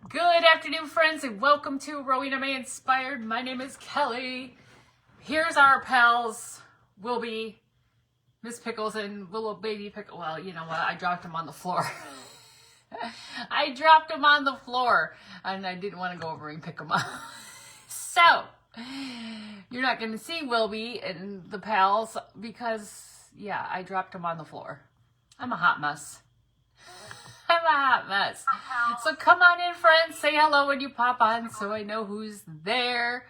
Good afternoon, friends, and welcome to Rowena May Inspired. My name is Kelly. Here's our pals, Wilby, Miss Pickles, and little baby Pickle. Well, you know what? I dropped him on the floor. I dropped him on the floor, and I didn't want to go over and pick him up. So, you're not going to see Wilby and the pals because, yeah, I dropped him on the floor. I'm a hot mess. I'm a hot mess. So come on in, friends. Say hello when you pop on so I know who's there.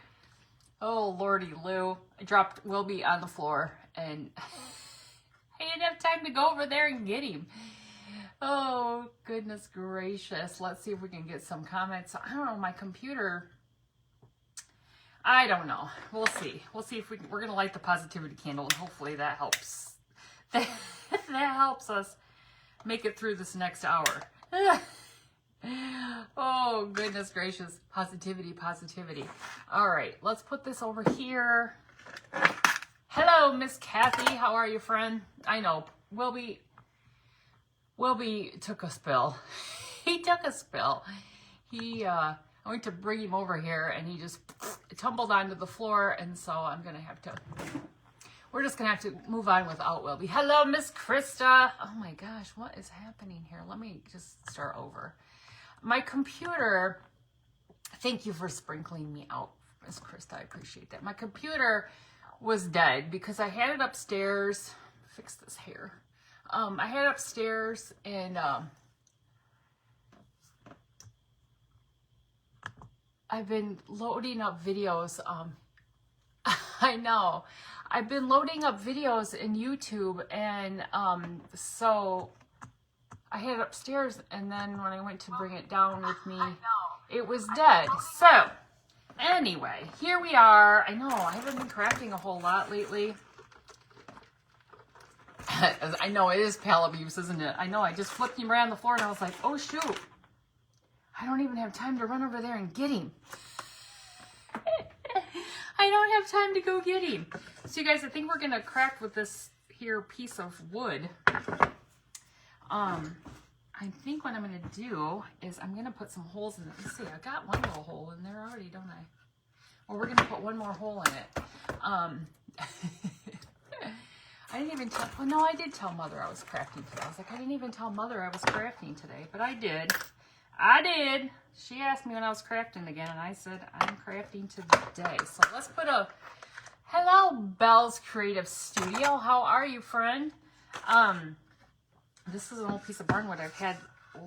Oh, Lordy Lou. I dropped Wilby on the floor and I didn't have time to go over there and get him. Oh, goodness gracious. Let's see if we can get some comments. I don't know, my computer. I don't know. We'll see. We'll see if we're going to light the positivity candle and hopefully that helps. That helps us make it through this next hour. Oh, goodness gracious. Positivity, positivity. All right, let's put this over here. Hello, Miss Kathy. How are you, friend? I know, Wilby took a spill. He took a spill. I went to bring him over here, and he just tumbled onto the floor, and so we're just going to have to move on without Wilby. Hello, Miss Krista. Oh my gosh, what is happening here? Let me just start over. My computer, thank you for sprinkling me out, Miss Krista. I appreciate that. My computer was dead because I had it upstairs. Fix this hair. I had it upstairs and I've been loading up videos. I know. I've been loading up videos in YouTube, and so I had it upstairs, and then when I went to bring it down with me, it was dead. So, anyway, here we are. I know, I haven't been crafting a whole lot lately. I know, it is pal abuse, isn't it? I know, I just flipped him around the floor, and I was like, oh, shoot. I don't even have time to run over there and get him. I don't have time to go get him. So you guys, I think we're going to craft with this here piece of wood. I think what I'm going to do is I'm going to put some holes in it. Let's see, I got one little hole in there already, don't I? Well, we're going to put one more hole in it. I didn't even tell, well, no, I did tell Mother I was crafting today. I was like, I didn't even tell Mother I was crafting today, but I did. I did. She asked me when I was crafting again, and I said, I'm crafting today. So let's put a, hello, Belle's Creative Studio. How are you, friend? This is an old piece of barnwood I've had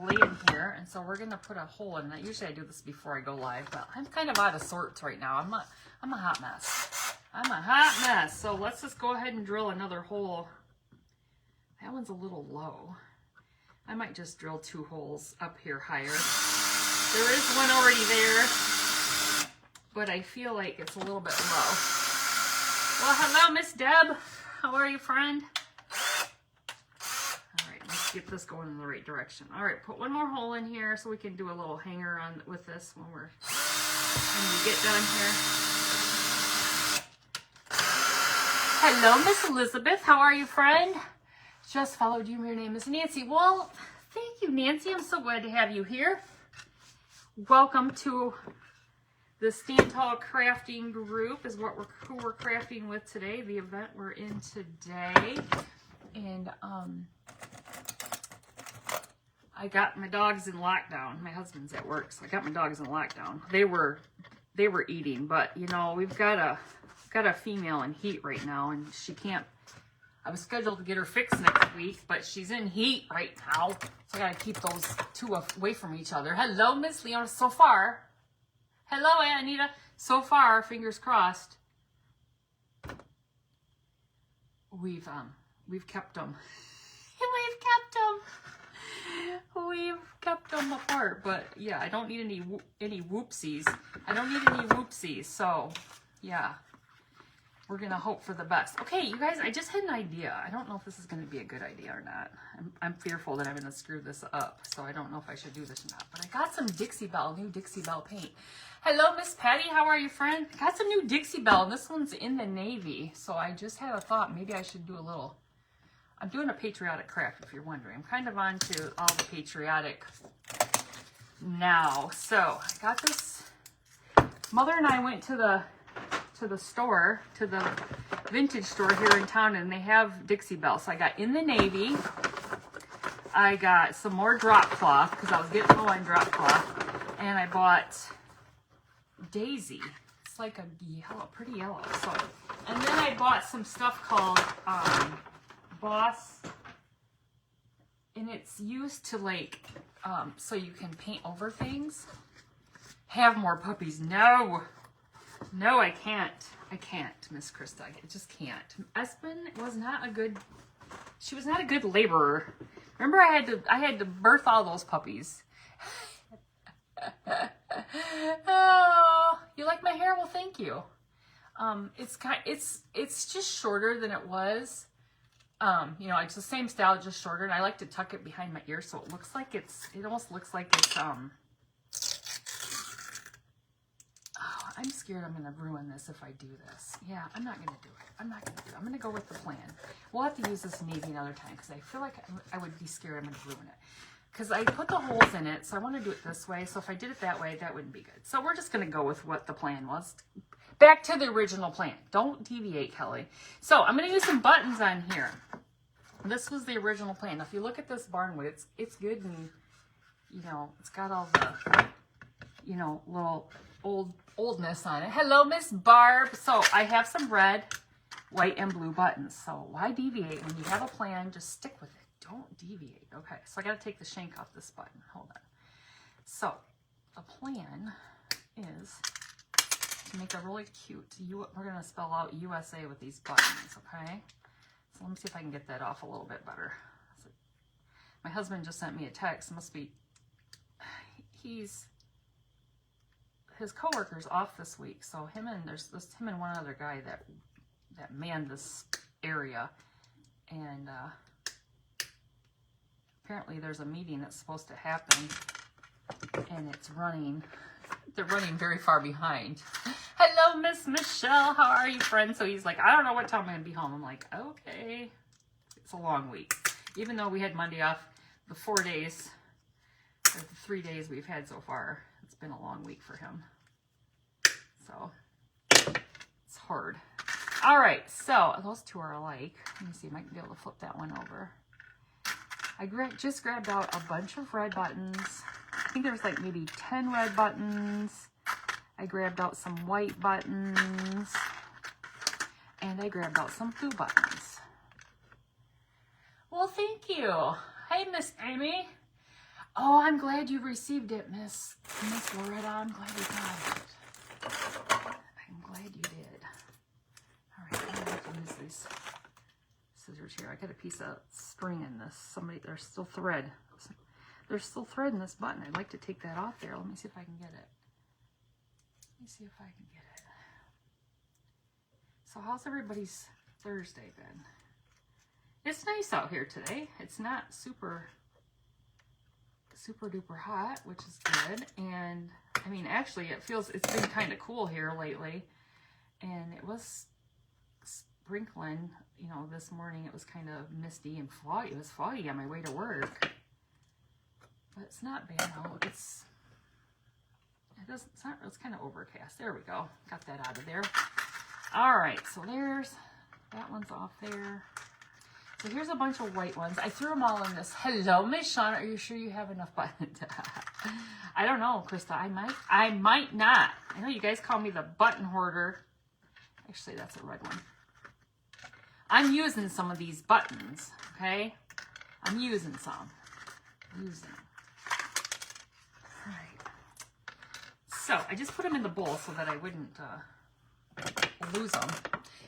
laying here, and so we're going to put a hole in that. Usually I do this before I go live, but I'm kind of out of sorts right now. I'm a hot mess. I'm a hot mess. So let's just go ahead and drill another hole. That one's a little low. I might just drill 2 holes up here higher. There is one already there, but I feel like it's a little bit low. Well, hello, Miss Deb. How are you, friend? All right, let's get this going in the right direction. All right, put one more hole in here so we can do a little hanger on with this when we get done here. Hello, Miss Elizabeth. How are you, friend? Just followed you. Your name is Nancy. Well, thank you, Nancy. I'm so glad to have you here. Welcome to the Stand Tall Crafting Group is who we're crafting with today. The event we're in today. And I got my dogs in lockdown. My husband's at work, so I got my dogs in lockdown. They were eating, but you know, we've got a female in heat right now, and she can't. I was scheduled to get her fixed next week, but she's in heat right now. So I got to keep those 2 away from each other. Hello, Miss Leona. So far. Hello, Anita. So far, fingers crossed. We've kept them. We've kept them apart. But yeah, I don't need any whoopsies. So yeah. We're going to hope for the best. Okay, you guys, I just had an idea. I don't know if this is going to be a good idea or not. I'm fearful that I'm going to screw this up, so I don't know if I should do this or not. But I got some Dixie Belle, new Dixie Belle paint. Hello, Miss Patty. How are you, friend? I got some new Dixie Belle, and this one's in the navy. So I just had a thought. Maybe I should do a little I'm doing a patriotic craft, if you're wondering. I'm kind of on to all the patriotic now. So I got this. Mother and I went to the store, to the vintage store here in town, and they have Dixie Belle. So I got In the Navy. I got some more drop cloth because I was getting low on drop cloth, and I bought Daisy. It's like a yellow, pretty yellow. So, and then I bought some stuff called Boss, and it's used to like so you can paint over things. Have more puppies? No, I can't. I can't, Miss Krista. I just can't. Espen was not a good. She was not a good laborer. Remember, I had to birth all those puppies. Oh, you like my hair? Well, thank you. It's just shorter than it was. You know, it's the same style, just shorter, and I like to tuck it behind my ear so it looks like it almost looks like it's oh, I'm scared I'm gonna ruin this if I do this. Yeah, I'm not gonna do it. I'm gonna go with the plan. We'll have to use this navy another time because I feel like I would be scared I'm gonna ruin it. Because I put the holes in it, so I want to do it this way. So if I did it that way, that wouldn't be good. So we're just gonna go with what the plan was. Back to the original plan. Don't deviate, Kelly. So I'm gonna use some buttons on here. This was the original plan. Now, if you look at this barnwood, it's good, and you know it's got all the little oldness on it. Hello, Miss Barb. So I have some red, white, and blue buttons. So why deviate when you have a plan? Just stick with it. Don't deviate. Okay, so I got to take the shank off this button. Hold on. So the plan is to make a really cute. We're gonna spell out USA with these buttons. Okay. So let me see if I can get that off a little bit better. So my husband just sent me a text. Must be his coworker's off this week, so there's him and one other guy that manned this area, and apparently there's a meeting that's supposed to happen, and they're running very far behind. Hello, Miss Michelle, how are you, friend? So he's like, I don't know what time I'm gonna be home. I'm like, okay. It's a long week, even though we had Monday off. The 4 days or the 3 days we've had so far, it's been a long week for him. So it's hard. All right, so those two are alike. Let me see if I can be able to flip that one over. I just grabbed out a bunch of red buttons. I think there was like maybe 10 red buttons. I grabbed out some white buttons. And I grabbed out some blue buttons. Well, thank you. Hey, Miss Amy. Oh, I'm glad you received it, Miss Loretta. I'm glad you got it. I'm glad you did. All right, I'm going to use these scissors here. I got a piece of string in this. There's still thread. There's still thread in this button. I'd like to take that off there. Let me see if I can get it. Let me see if I can get it. So how's everybody's Thursday been? It's nice out here today. It's not super duper hot, which is good. And I mean, actually it's been kind of cool here lately, and it was sprinkling, you know, this morning. It was kind of misty and foggy. It was foggy on my way to work, but it's not bad now. It's kind of overcast. There we go. Got that out of there. All right, so that one's off there. So here's a bunch of white ones. I threw them all in this. Hello, Miss Shawn. Are you sure you have enough buttons? I don't know, Krista. I might not. I know you guys call me the button hoarder. Actually, that's a red one. I'm using some of these buttons, okay? I'm using some. All right. So I just put them in the bowl so that I wouldn't lose them,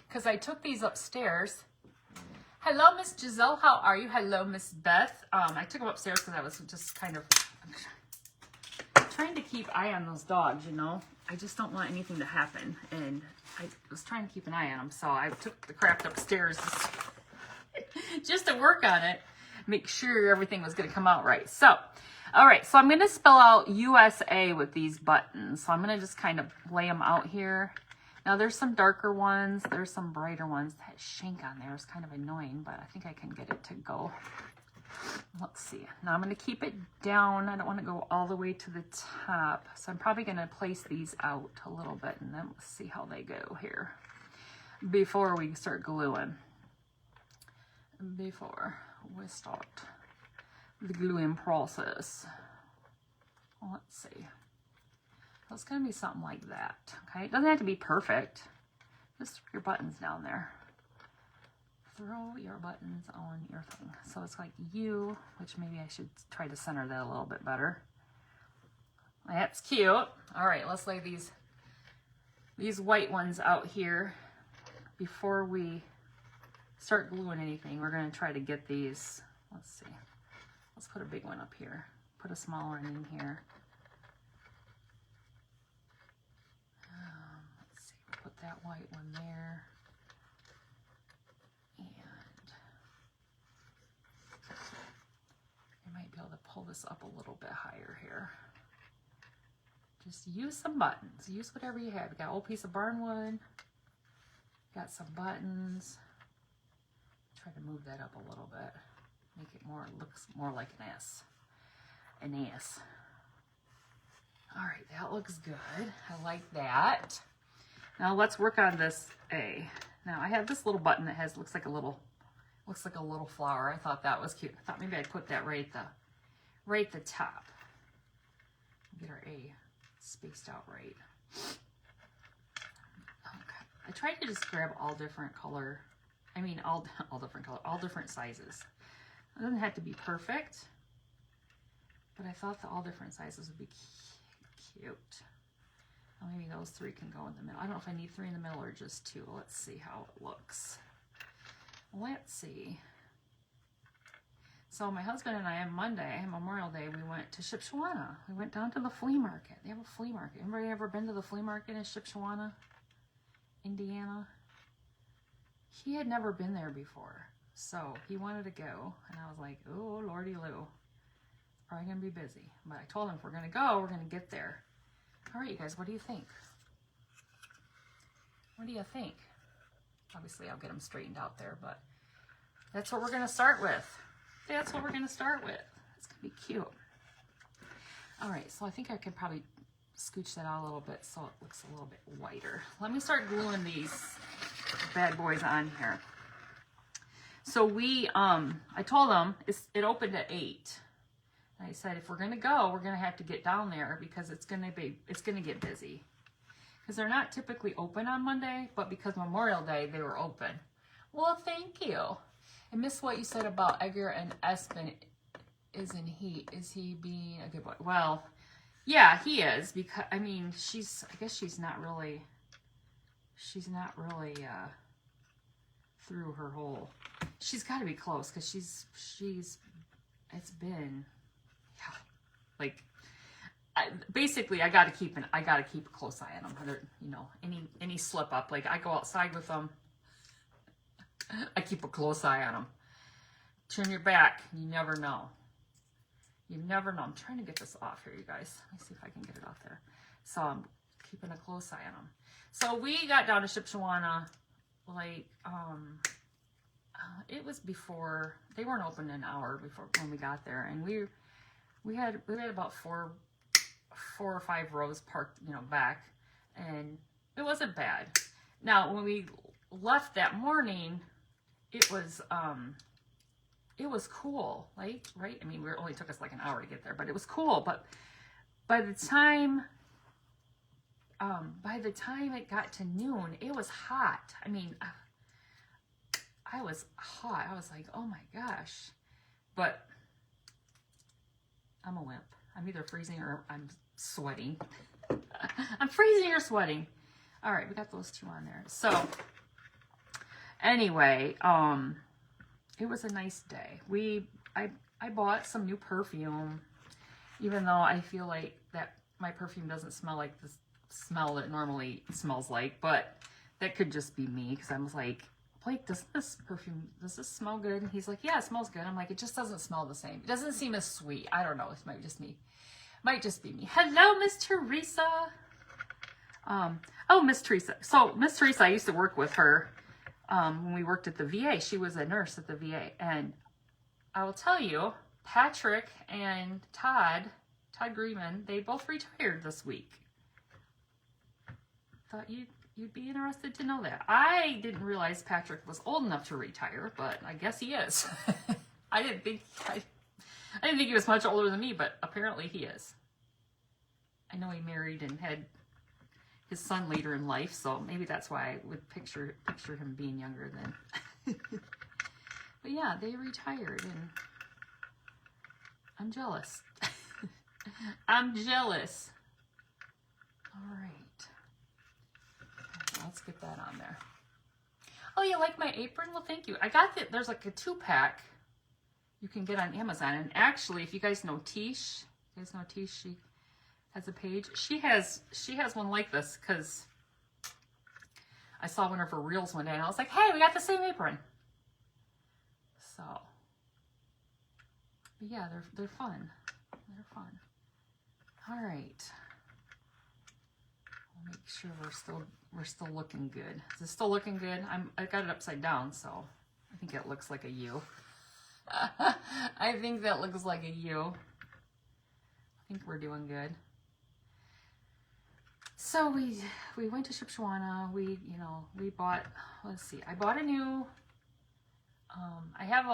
because I took these upstairs. Hello, Miss Giselle. How are you? Hello, Miss Beth. I took them upstairs because I was just kind of trying to keep eye on those dogs, you know. I just don't want anything to happen, and I was trying to keep an eye on them, so I took the craft upstairs just to work on it, make sure everything was going to come out right. So, all right, so I'm going to spell out USA with these buttons. So I'm going to just kind of lay them out here. Now there's some darker ones, there's some brighter ones. That shank on there is kind of annoying, but I think I can get it to go. Let's see. Now I'm going to keep it down. I don't want to go all the way to the top. So I'm probably going to place these out a little bit and then let's see how they go here before we start gluing. Before we start the gluing process. Let's see. So it's going to be something like that. Okay. It doesn't have to be perfect. Just your buttons down there. Throw your buttons on your thing. So it's like you, which maybe I should try to center that a little bit better. That's cute. All right, let's lay these white ones out here. Before we start gluing anything, we're going to try to get these. Let's see. Let's put a big one up here. Put a small one in here. Let's see. We'll put that white one there. Might be able to pull this up a little bit higher here. Just use some buttons. Use whatever you have. You got an old piece of barnwood. Got some buttons. Try to move that up a little bit. Make it more, looks more like an S. An S. All right, that looks good. I like that. Now let's work on this A. Now I have this little button that has, looks like a little flower. I thought that was cute. I thought maybe I'd put that right at the top. Get our A spaced out right. Okay. I tried to just grab all different color. I mean, all different color, all different sizes. It doesn't have to be perfect, but I thought that all different sizes would be cute. Well, maybe those three can go in the middle. I don't know if I need three in the middle or just two. Let's see how it looks. Let's see. So my husband and I on Monday, Memorial Day, we went to Shipshewana. We went down to the flea market. They have a flea market. Anybody ever been to the flea market in Shipshewana, Indiana? He had never been there before. So he wanted to go. And I was like, oh, Lordy Lou. It's probably going to be busy. But I told him if we're going to go, we're going to get there. All right, you guys, what do you think? What do you think? Obviously, I'll get them straightened out there, but that's what we're going to start with. That's what we're going to start with. It's going to be cute. All right, so I think I could probably scooch that out a little bit so it looks a little bit whiter. Let me start gluing these bad boys on here. So I told them it opened at 8. And I said, if we're going to go, we're going to have to get down there because it's going to get busy. Because they're not typically open on Monday, but because Memorial Day, they were open. Well, thank you. I missed what you said about Edgar and Espen. Is he being a good boy? Well, yeah, he is, because, I mean, I guess she's not really through her whole, she's got to be close, because it's been, yeah, like, basically, I gotta keep a close eye on them. You know, any slip up. Like I go outside with them, I keep a close eye on them. Turn your back. You never know. You never know. I'm trying to get this off here, you guys. Let me see if I can get it off there. So I'm keeping a close eye on them. So we got down to Shipshewana, like it was before they weren't open an hour before when we got there, and we had about four or five rows parked, you know, back, and it wasn't bad. Now, when we left that morning, it was cool, like, right? I mean, it only took us like an hour to get there, but it was cool. But by the time it got to noon, it was hot. I mean, I was hot. I was like, oh my gosh. But I'm a wimp. I'm either freezing or I'm sweating. I'm freezing or sweating. All right, we got those two on there. So anyway, it was a nice day. I bought some new perfume, even though I feel like that my perfume doesn't smell like the smell it normally smells like, but that could just be me, because I was like, Blake, does this smell good? And he's like, yeah, it smells good. I'm like, it just doesn't smell the same. It doesn't seem as sweet. I don't know. It might just be me. Hello, Miss Teresa. Oh, Miss Teresa. So Miss Teresa, I used to work with her when we worked at the VA. She was a nurse at the VA, and I will tell you, Patrick and Todd Greenman, they both retired this week. Thought you'd be interested to know that. I didn't realize Patrick was old enough to retire, but I guess he is. I didn't think he was much older than me, but apparently he is. I know he married and had his son later in life, so maybe that's why I would picture him being younger then. But yeah, they retired, and I'm jealous. I'm jealous. All right. Let's get that on there. Oh, you like my apron? Well, thank you. I got that. There's like a 2-pack you can get on Amazon. And actually, if you guys know Tish, she has a page. She has one like this because I saw one of her reels one day and I was like, hey, we got the same apron. So, but yeah, they're fun. They're fun. All right. We'll make sure we're still looking good. Is it still looking good? I got it upside down, so I think it looks like a U. I think that looks like a U. I think we're doing good. So we went to Shipshewana. We bought, let's see, I bought a new, I have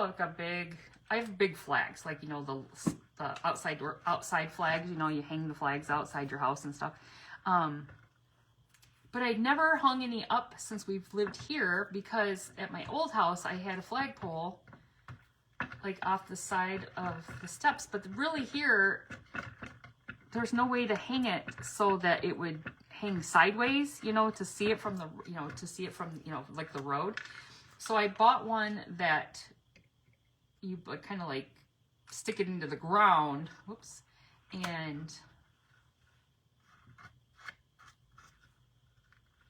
big flags, like, the outside flags, you hang the flags outside your house and stuff. But I'd never hung any up since we've lived here because at my old house, I had a flagpole like off the side of the steps, but really here, there's no way to hang it so that it would hang sideways, to see it from like the road. So I bought one that you kind of like stick it into the ground, whoops, and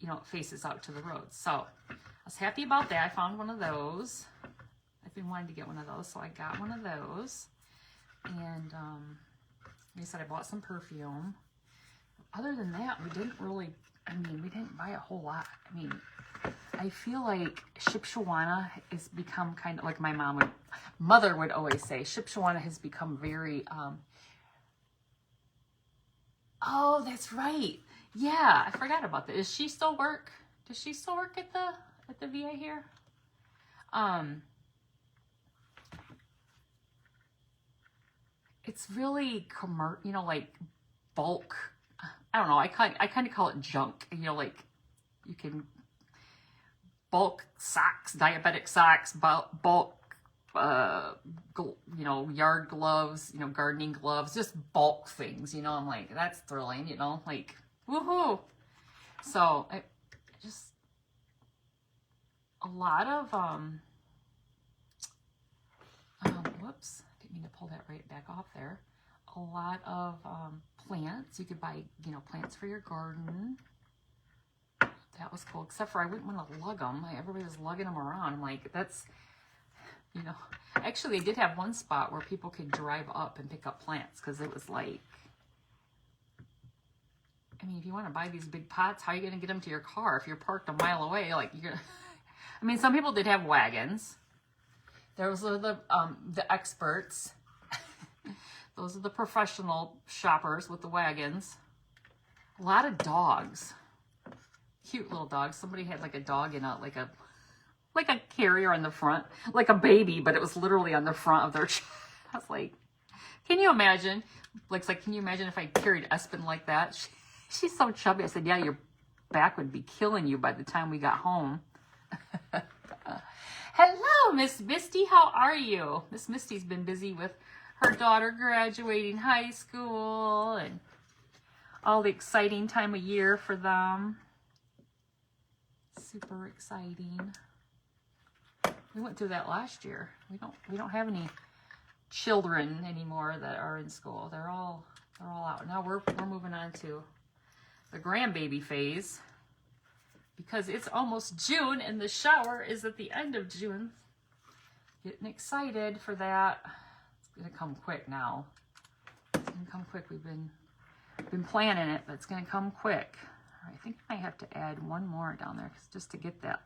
it faces out to the road. So I was happy about that. I found one of those. I've been wanting to get one of those, so I got one of those. And like I said, I bought some perfume. Other than that, we didn't buy a whole lot. I feel like Shipshewana has become kind of like my mother would always say, Shipshewana has become very, oh, that's right. Yeah, I forgot about that. Does she still work at the VA here? It's really like bulk. I don't know. I kind of call it junk. Like you can bulk socks, diabetic socks, bulk, yard gloves, gardening gloves, just bulk things. I'm like, that's thrilling. Like woohoo. So just a lot of whoops. Need to pull that right back off there. A lot of plants. You could buy, plants for your garden. That was cool. Except for I wouldn't want to lug them. Everybody was lugging them around. I'm like, that's, Actually, they did have one spot where people could drive up and pick up plants because it was like, if you want to buy these big pots, how are you going to get them to your car if you're parked a mile away? Like you're gonna. Some people did have wagons. Those are the experts. Those are the professional shoppers with the wagons. A lot of dogs. Cute little dogs. Somebody had like a dog in like a carrier on the front. Like a baby, but it was literally on the front of their I was like, can you imagine? Can you imagine if I carried Espen like that? She's so chubby. I said, yeah, your back would be killing you by the time we got home. Hello, Miss Misty. How are you? Miss Misty's been busy with her daughter graduating high school and all the exciting time of year for them. Super exciting. We went through that last year. We don't have any children anymore that are in school. They're all out. Now we're moving on to the grandbaby phase. Because it's almost June and the shower is at the end of June. Getting excited for that. It's gonna come quick now. It's gonna come quick. We've been planning it, but it's gonna come quick. All right, I think I might have to add one more down there just to get that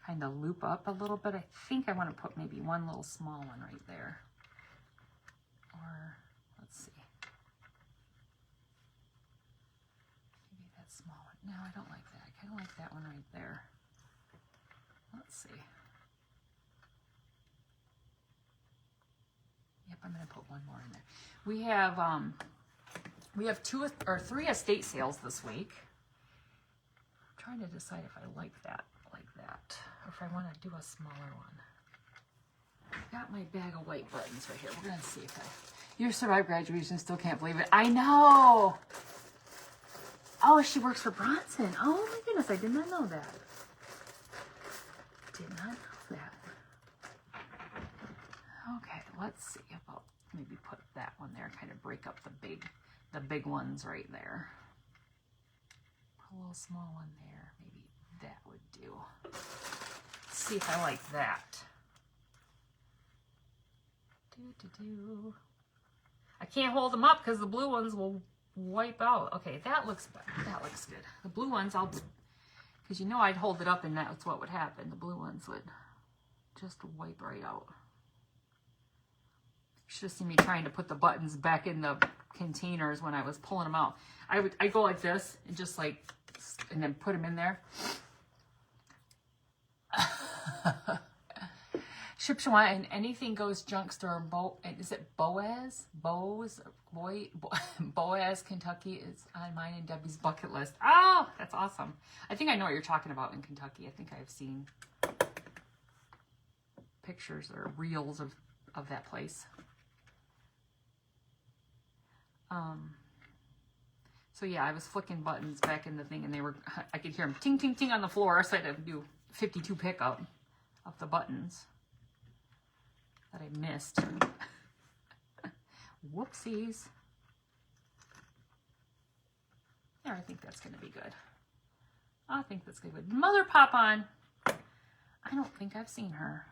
kind of loop up a little bit. I think I want to put maybe one little small one right there. small one. No, I don't like that. I kind of like that one right there. Let's see. Yep, I'm going to put one more in there. We have 2 or 3 estate sales this week. I'm trying to decide if I like that, or if I want to do a smaller one. I got my bag of white buttons right here. We're going to see if you survived graduation, still can't believe it. I know. Oh, she works for Bronson. Oh my goodness, I did not know that. Did not know that. Okay, let's see about maybe put that one there, kind of break up the big ones right there. Put a little small one there. Maybe that would do. Let's see if I like that. I can't hold them up because the blue ones will wipe out. Okay, that looks better. That looks good. The blue ones, because you know I'd hold it up and that's what would happen. The blue ones would just wipe right out. You should have seen me trying to put the buttons back in the containers when I was pulling them out. I go like this and just like, and then put them in there. Shipshawana and anything goes junk store. Is it Boaz? Boaz, Kentucky is on mine and Debbie's bucket list. Oh, that's awesome. I think I know what you're talking about in Kentucky. I think I've seen pictures or reels of that place. So yeah, I was flicking buttons back in the thing and I could hear them ting, ting, ting on the floor. So I had to do 52 pickup of the buttons that I missed. Whoopsies. Yeah, I think that's going to be good. I think that's going to be good. Mother Pop-On. I don't think I've seen her.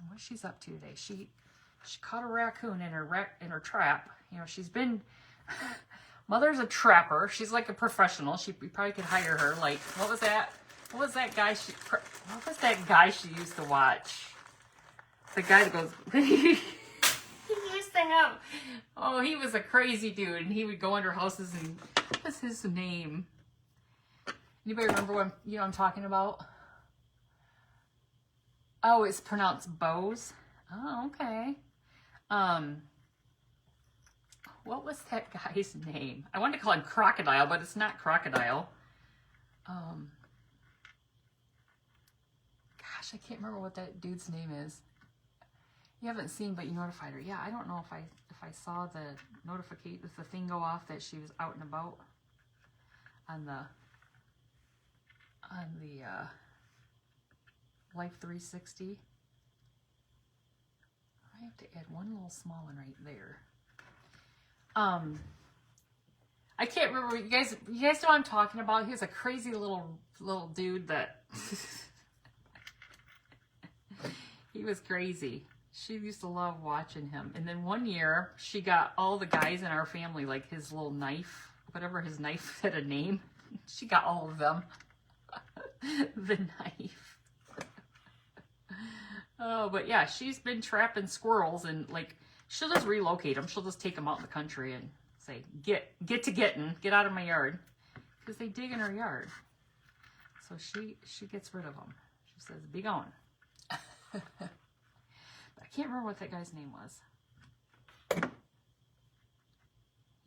What she's up to today. She caught a raccoon in her trap. You know, she's been... Mother's a trapper. She's like a professional. We probably could hire her. Like, what was that? What was that guy she used to watch? The guy that goes, he used to have, oh, he was a crazy dude, and he would go under houses, and what was his name? Anybody remember what I'm talking about? Oh, it's pronounced Bose. Oh, okay. What was that guy's name? I wanted to call him Crocodile, but it's not Crocodile. Gosh, I can't remember what that dude's name is. You haven't seen, but you notified her. Yeah, I don't know if I saw the notification, if the thing go off that she was out and about on the Life 360. I have to add one little small one right there. I can't remember. You guys know what I'm talking about? He was a crazy little dude that he was crazy. She used to love watching him. And then one year, she got all the guys in our family, like his little knife, whatever his knife had a name. She got all of them. The knife. Oh, but yeah, she's been trapping squirrels, and like, she'll just relocate them. She'll just take them out in the country and say, get out of my yard. Because they dig in her yard. So she gets rid of them. She says, be gone. I can't remember what that guy's name was.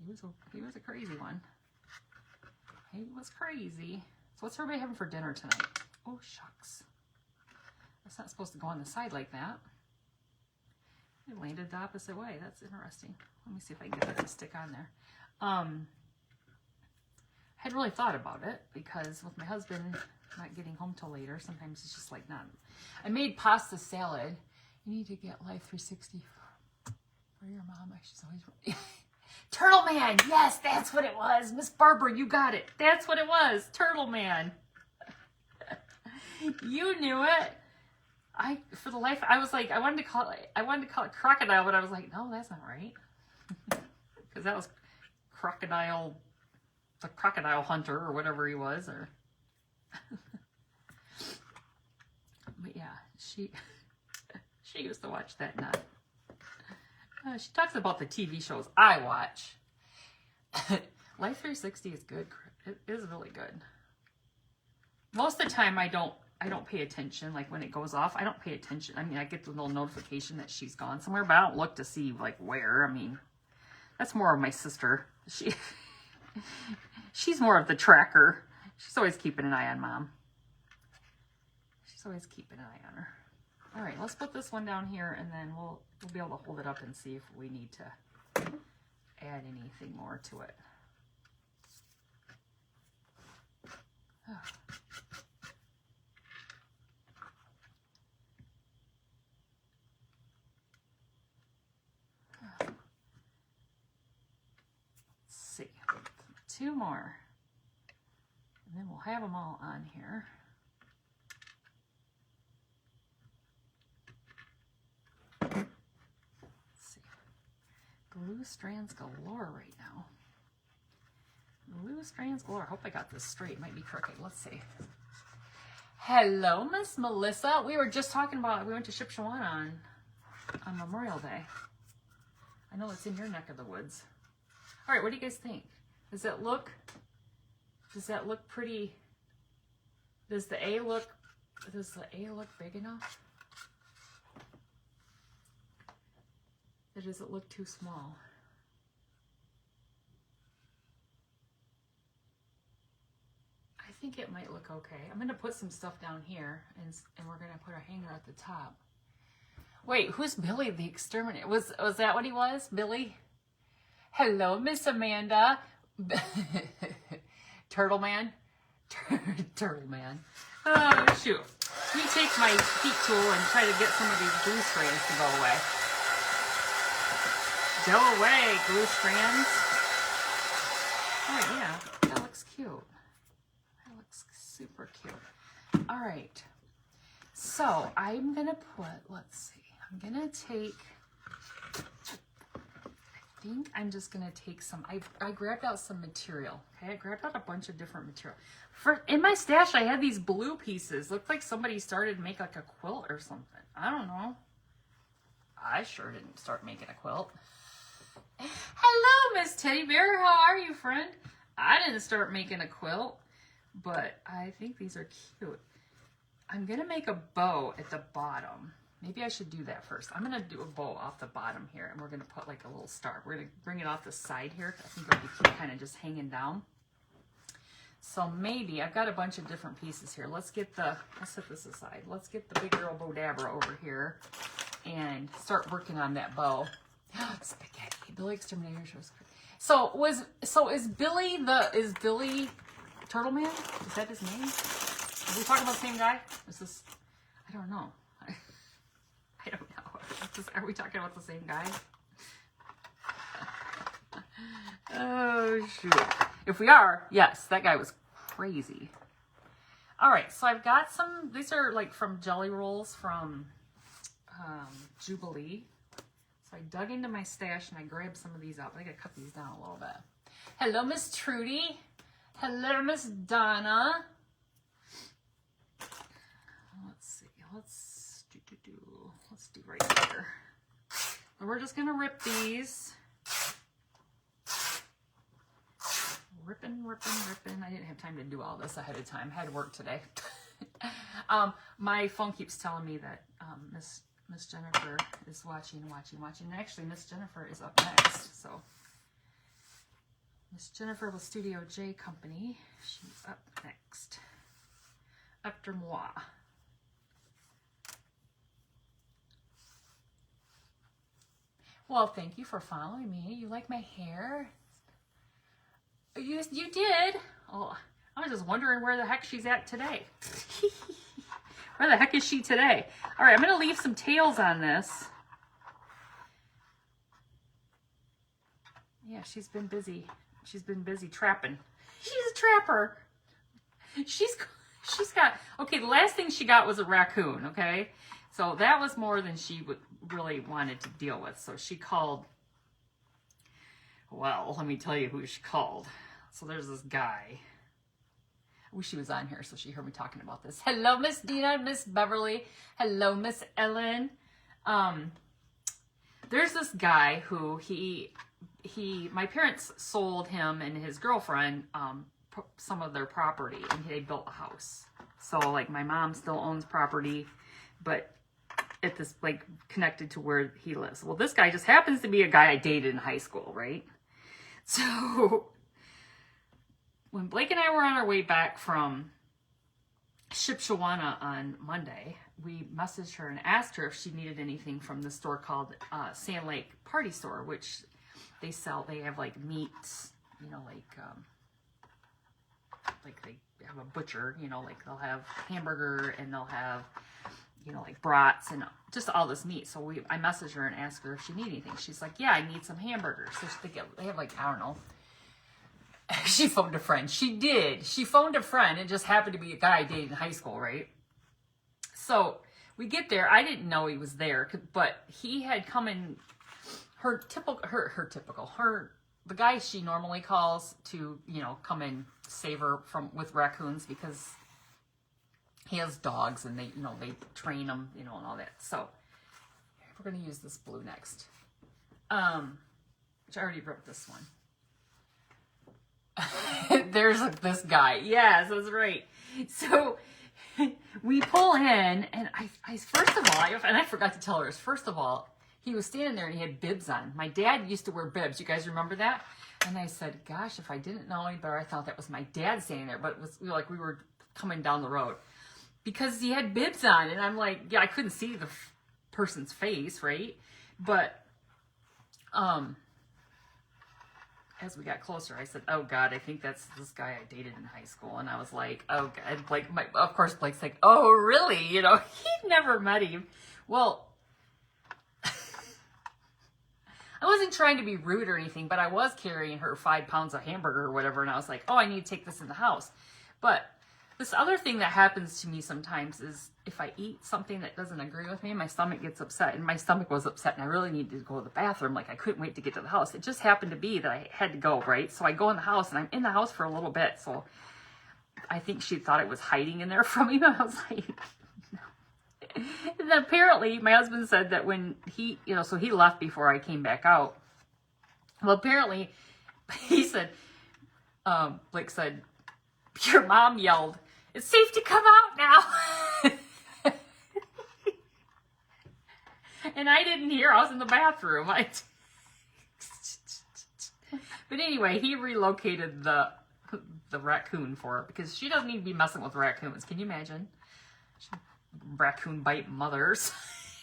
He was a crazy one. He was crazy. So what's everybody having for dinner tonight? Oh, shucks. That's not supposed to go on the side like that. It landed the opposite way. That's interesting. Let me see if I can get that to stick on there. I hadn't really thought about it because with my husband not getting home till later, sometimes it's just like not. I made pasta salad. You need to get Life 360 for your mom. She's always Turtle Man. Yes, that's what it was. Miss Barbara, you got it. That's what it was. Turtle Man. You knew it. For the life, I was like, I wanted to call it Crocodile, but I was like, no, that's not right. Because that was Crocodile, the Crocodile Hunter or whatever he was, or. But yeah, she used to watch that nut. She talks about the TV shows I watch. Life 360 is good. It is really good. Most of the time I don't pay attention. Like when it goes off, I don't pay attention. I mean, I get the little notification that she's gone somewhere, but I don't look to see like where. I mean, that's more of my sister. She's more of the tracker. She's always keeping an eye on Mom. She's always keeping an eye on her. All right, let's put this one down here, and then we'll be able to hold it up and see if we need to add anything more to it. Oh. Let's see, 2 more, and then we'll have them all on here. Let's see, glue strands galore right now. Glue strands galore. I hope I got this straight. It might be crooked. Let's see. Hello, Miss Melissa. We were just talking about, we went to Shipshewana on Memorial Day. I know it's in your neck of the woods. All right, what do you guys think? Does that look pretty? Does the A look big enough? Or does it look too small? I think it might look okay. I'm gonna put some stuff down here, and we're gonna put a hanger at the top. Wait, who's Billy the Exterminator? Was that what he was, Billy? Hello, Miss Amanda. Turtle Man? Turtle Man. Oh, shoot. Let me take my heat tool and try to get some of these glue strands to go away. Go away, glue strands. Oh, yeah. That looks cute. That looks super cute. All right. So, I'm going to put, let's see. I'm going to take... I think I'm just going to take some, I grabbed out some material, okay? I grabbed out a bunch of different material. In my stash, I had these blue pieces. Looked like somebody started to make like a quilt or something. I don't know. I sure didn't start making a quilt. Hello, Miss Teddy Bear. How are you, friend? I didn't start making a quilt, but I think these are cute. I'm going to make a bow at the bottom. Maybe I should do that first. I'm going to do a bow off the bottom here, and we're going to put like a little star. We're going to bring it off the side here. I think it'll be cute, kind of just hanging down. So maybe, I've got a bunch of different pieces here. Let's set this aside. Let's get the big girl Bodabra over here and start working on that bow. Spaghetti. Billy Exterminator shows. So is Billy Turtle Man? Is that his name? Are we talking about the same guy? Is this, I don't know. I don't know. Are we talking about the same guy? Oh, shoot. If we are, yes, that guy was crazy. All right, so I've got some, these are like from Jelly Rolls from Jubilee. So I dug into my stash and I grabbed some of these out. I gotta cut these down a little bit. Hello, Miss Trudy. Hello, Miss Donna. Let's see. Let's do right here. And we're just gonna rip these. Ripping. I didn't have time to do all this ahead of time. I had work today. My phone keeps telling me that Miss Jennifer is watching. And actually, Miss Jennifer is up next. So, Miss Jennifer with Studio J Company. She's up next. After moi. Well, thank you for following me. You like my hair? You did? Oh, I was just wondering where the heck she's at today. Where the heck is she today? All right, I'm going to leave some tails on this. Yeah, she's been busy. She's been busy trapping. She's a trapper. She's got, okay, the last thing she got was a raccoon, okay? So that was more than she really wanted to deal with. So she called, well, let me tell you who she called. So there's this guy. I wish she was on here so she heard me talking about this. Hello, Miss Dina, Miss Beverly. Hello, Miss Ellen. There's this guy who my parents sold him and his girlfriend some of their property, and they built a house. So like my mom still owns property, but at this like connected to where he lives. Well, this guy just happens to be a guy I dated in high school, right? So when Blake and I were on our way back from Shipshewana on Monday, we messaged her and asked her if she needed anything from the store called Sand Lake Party Store, which they have like meats, you know, like they have a butcher, you know, like they'll have hamburger and they'll have, you know, like brats and just all this meat. So I messaged her and asked her if she needed anything. She's like, yeah, I need some hamburgers. So they have like, I don't know. She phoned a friend. She did. She phoned a friend. It just happened to be a guy I dated in high school, right? So we get there. I didn't know he was there, but he had come in. The guy she normally calls to, you know, come and save her with raccoons, because he has dogs and they train them, you know, and all that. So we're going to use this blue next. Which I already wrote this one. There's this guy. Yes, that's right. So we pull in, and I first of all, and I forgot to tell her, first of all, he was standing there and he had bibs on. My dad used to wear bibs. You guys remember that? And I said, gosh, if I didn't know any better, I thought that was my dad standing there. But it was like we were coming down the road because he had bibs on. And I'm like, yeah, I couldn't see the person's face, right? But as we got closer, I said, oh, God, I think that's this guy I dated in high school. And I was like, oh, God. Blake, of course, Blake's like, oh, really? You know, he'd never met him. Well, I wasn't trying to be rude or anything, but I was carrying her 5 pounds of hamburger or whatever, and I was like, oh, I need to take this in the house. But this other thing that happens to me sometimes is if I eat something that doesn't agree with me, my stomach gets upset, and my stomach was upset, and I really needed to go to the bathroom. Like, I couldn't wait to get to the house. It just happened to be that I had to go, right? So I go in the house, and I'm in the house for a little bit, so I think she thought I was hiding in there from me, and I was like... And then apparently my husband said that when he, you know, so he left before I came back out. Well, apparently he said, Blake said, your mom yelled, it's safe to come out now. And I didn't hear, I was in the bathroom. But anyway, he relocated the raccoon for her because she doesn't need to be messing with raccoons. Can you imagine? Raccoon bite mothers.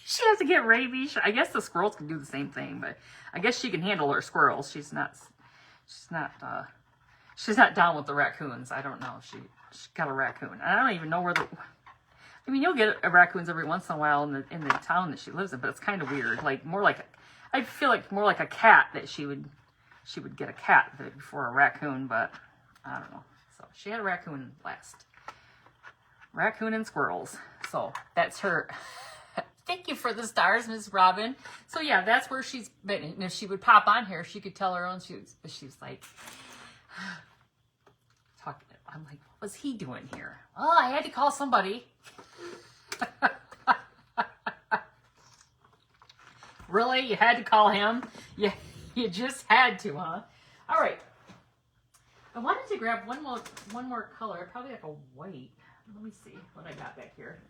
She has to get rabies. I guess the squirrels can do the same thing, but I guess she can handle her squirrels. She's not down with the raccoons. I don't know. She got a raccoon. And I don't even know where I mean, you'll get raccoons every once in a while in the town that she lives in, but it's kind of weird. Like I feel like more like a cat that she would get a cat before a raccoon, but I don't know. So she had a raccoon last. Raccoon and squirrels. So that's her. Thank you for the stars, Miss Robin. So yeah, that's where she's been. And if she would pop on here, she could tell her own shoots. But she's like, talking. I'm like, what was he doing here? Oh, I had to call somebody. Really? You had to call him? Yeah, you just had to, huh? All right. I wanted to grab one more color, probably like a white. Let me see what I got back here.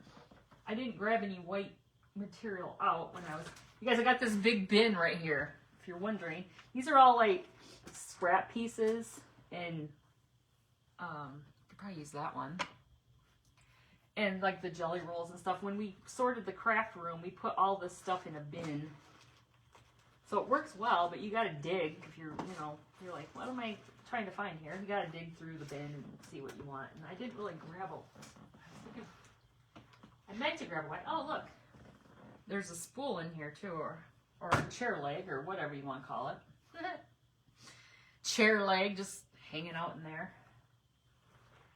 I didn't grab any white material out when I was... You guys, I got this big bin right here, if you're wondering. These are all like scrap pieces, and I could probably use that one. And like the jelly rolls and stuff. When we sorted the craft room, we put all this stuff in a bin. So it works well, but you gotta dig if you're like, what am I trying to find here? You gotta dig through the bin and see what you want. And I didn't really grab I meant to grab one. Oh, look. There's a spool in here too, or a chair leg, or whatever you want to call it. Chair leg just hanging out in there.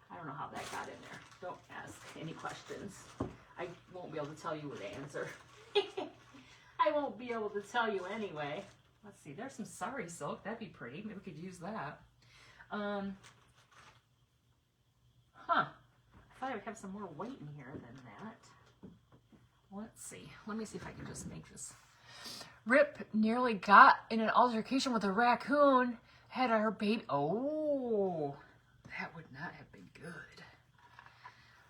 I don't know how that got in there. Don't ask any questions. I won't be able to tell you the answer. I won't be able to tell you anyway. Let's see. There's some sari silk. That'd be pretty. Maybe we could use that. I thought I would have some more weight in here than that. Let's see. Let me see if I can just make this Rip nearly got in an altercation with a raccoon. Had her baby. Oh, that would not have been good.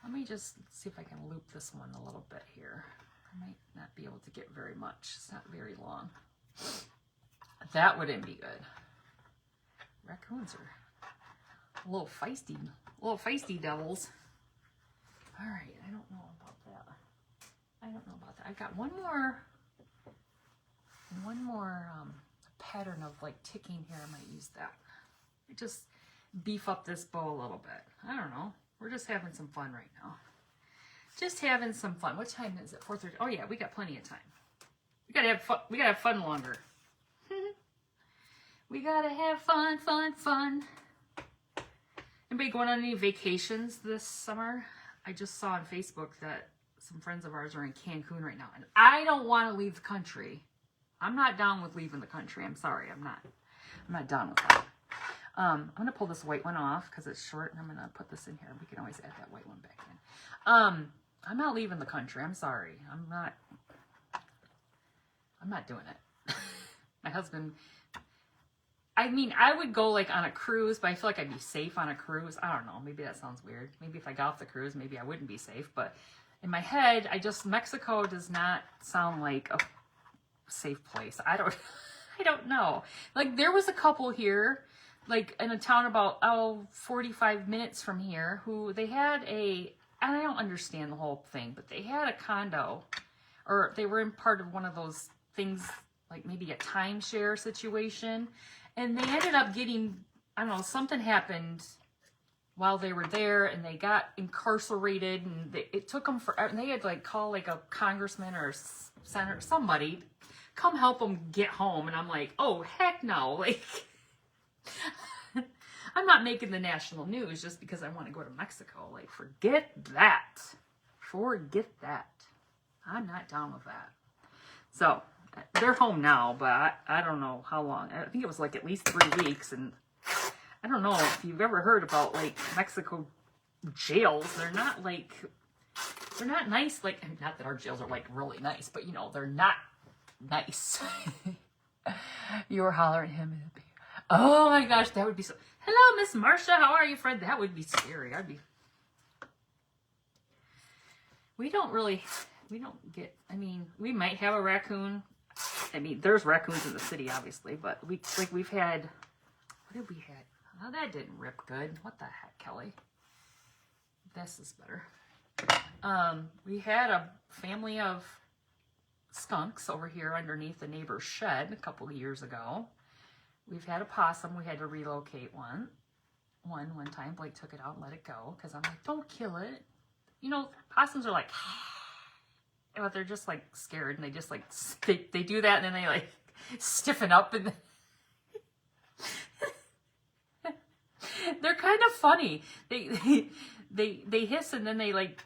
Let me just see if I can loop this one a little bit here. I might not be able to get very much. It's not very long. That wouldn't be good. Raccoons are a little feisty devils. All right, I don't know about that. I got one more pattern of like ticking here. I might use that. Just beef up this bow a little bit. I don't know. We're just having some fun right now. Just having some fun. What time is it? 4:30. Oh yeah, we got plenty of time. We gotta have fun. We gotta have fun longer. We gotta have fun, fun, fun. Anybody going on any vacations this summer? I just saw on Facebook that some friends of ours are in Cancun right now, and I don't want to leave the country. I'm not down with leaving the country. I'm sorry, I'm not down with that. I'm gonna pull this white one off because it's short, and I'm gonna put this in here. We can always add that white one back in. I'm not leaving the country. I'm sorry. I'm not doing it. My husband. I mean, I would go like on a cruise, but I feel like I'd be safe on a cruise. I don't know. Maybe that sounds weird. Maybe if I got off the cruise, maybe I wouldn't be safe. But in my head, Mexico does not sound like a safe place. I don't know. Like there was a couple here, like in a town about 45 minutes from here, who they had and I don't understand the whole thing, but they had a condo, or they were in part of one of those things, like maybe a timeshare situation. And they ended up getting, I don't know, something happened while they were there, and they got incarcerated, and it took them forever. And they had to like call like a congressman or senator, somebody, come help them get home. And I'm like, oh heck no! Like, I'm not making the national news just because I want to go to Mexico. Like, forget that. Forget that. I'm not down with that. So. They're home now, but I don't know how long. I think it was like at least 3 weeks. And I don't know if you've ever heard about like Mexico jails. They're not nice. Like, not that our jails are like really nice, but you know, they're not nice. You were hollering at him. Oh my gosh, that would be so. Hello, Miss Marcia. How are you, Fred? That would be scary. We don't get, I mean, we might have a raccoon. I mean, there's raccoons in the city, obviously, but we've had, what did we have? Oh, that didn't rip good. What the heck, Kelly? This is better. We had a family of skunks over here underneath the neighbor's shed a couple of years ago. We've had a possum. We had to relocate one time. Blake took it out and let it go because I'm like, don't kill it. You know, possums are like, but they're just like scared, and they just like they do that, and then they like stiffen up, and they're kind of funny. They hiss, and then they like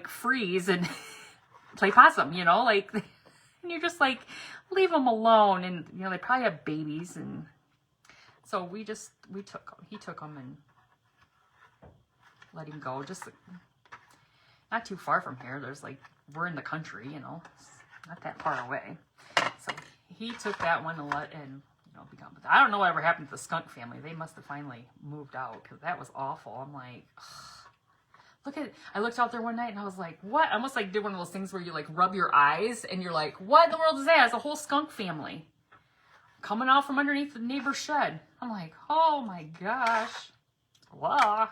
freeze and play possum, you know, like, and you're just like, leave them alone. And you know, they probably have babies, and so he took them and let him go. Just not too far from here. There's like, we're in the country, you know, it's not that far away. So he took that one and be gone. But I don't know whatever happened to the skunk family. They must have finally moved out because that was awful. I'm like, ugh. I looked out there one night and I was like, what? I almost like did one of those things where you like rub your eyes and you're like, what in the world is that? It's a whole skunk family coming out from underneath the neighbor's shed. I'm like, oh my gosh. Wow.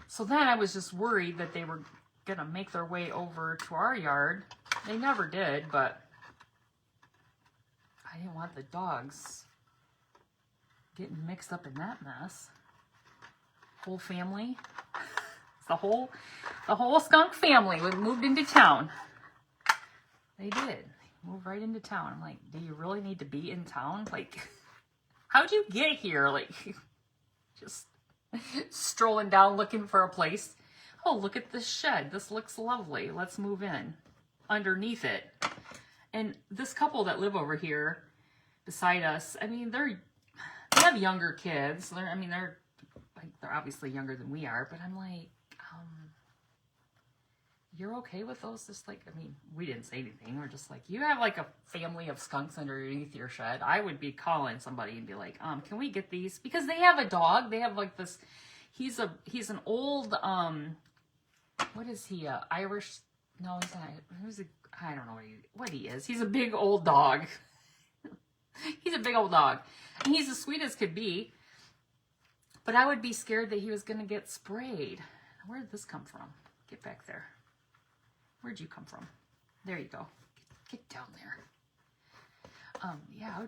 So then I was just worried that they were gonna make their way over to our yard. They never did, but I didn't want the dogs getting mixed up in that mess. Whole family. The whole skunk family moved into town. They did. They moved right into town. I'm like, do you really need to be in town? Like, how'd you get here? Like, just strolling down looking for a place. Oh, look at this shed. This looks lovely. Let's move in underneath it. And this couple that live over here beside us, I mean, they have younger kids. They're obviously younger than we are, but I'm like, you're okay with those? Just like, I mean, we didn't say anything. We're just like, you have like a family of skunks underneath your shed. I would be calling somebody and be like, can we get these? Because they have a dog. They have like this, he's an old, what is he, Irish? No, he's not. I don't know what he is. He's a big old dog. He's a big old dog. And he's as sweet as could be. But I would be scared that he was going to get sprayed. Where did this come from? Get back there. Where'd you come from? There you go. Get down there. Yeah, I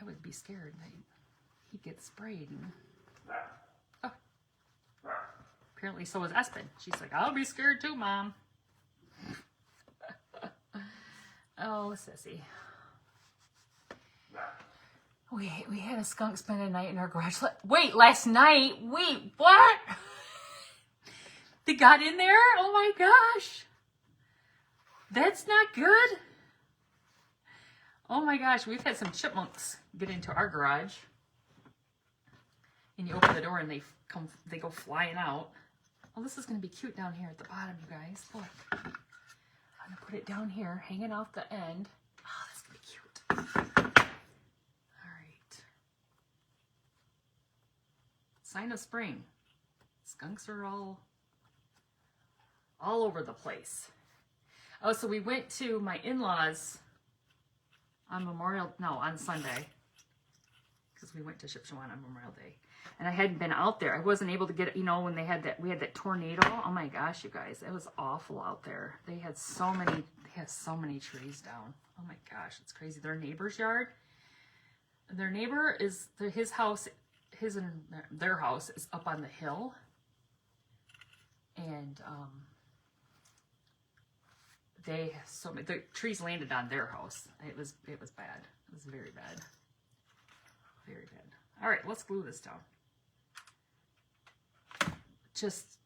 would be scared that he'd get sprayed. Oh. Apparently so was Espen. She's like, I'll be scared too, Mom. Oh, sissy. We had a skunk spend a night in our garage. Wait, last night? Wait, what? They got in there? Oh my gosh. That's not good. Oh my gosh, we've had some chipmunks get into our garage. And you open the door and they go flying out. Oh, this is going to be cute down here at the bottom, you guys. Look. I'm going to put it down here, hanging off the end. Oh, that's going to be cute. All right. Sign of spring. Skunks are all over the place. Oh, so we went to my in-laws on Sunday. Because we went to Shipshewana on Memorial Day. And I hadn't been out there. I wasn't able to get it, when we had that tornado. Oh my gosh, you guys, it was awful out there. They had so many trees down. Oh my gosh, it's crazy. Their neighbor's yard. Their neighbor is his house, their house is up on the hill. And the trees landed on their house. It was bad. It was very bad. Very bad. All right, let's glue this down. Just